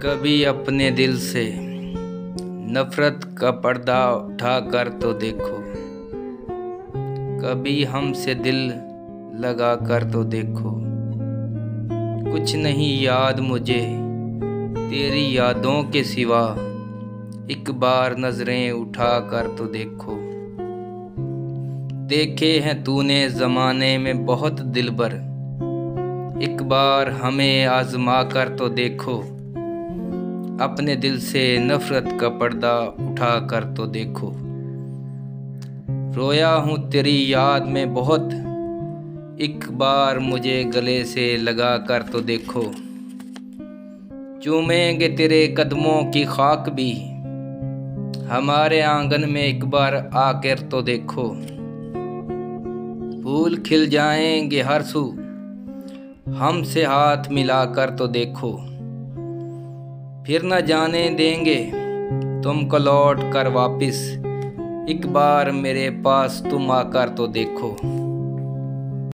कभी अपने दिल से नफरत का पर्दा उठा कर तो देखो, कभी हमसे दिल लगा कर तो देखो। कुछ नहीं याद मुझे तेरी यादों के सिवा, एक बार नजरें उठा कर तो देखो। देखे हैं तूने ज़माने में बहुत दिलबर, एक बार हमें आजमा कर तो देखो। अपने दिल से नफरत का पर्दा उठा कर तो देखो। रोया हूँ तेरी याद में बहुत, एक बार मुझे गले से लगा कर तो देखो। चूमेंगे तेरे कदमों की खाक भी, हमारे आंगन में एक बार आकर तो देखो। फूल खिल जाएंगे हर सू, हमसे हाथ मिला कर तो देखो। फिर न जाने देंगे तुमको लौट कर वापिस, एक बार मेरे पास तुम आकर तो देखो।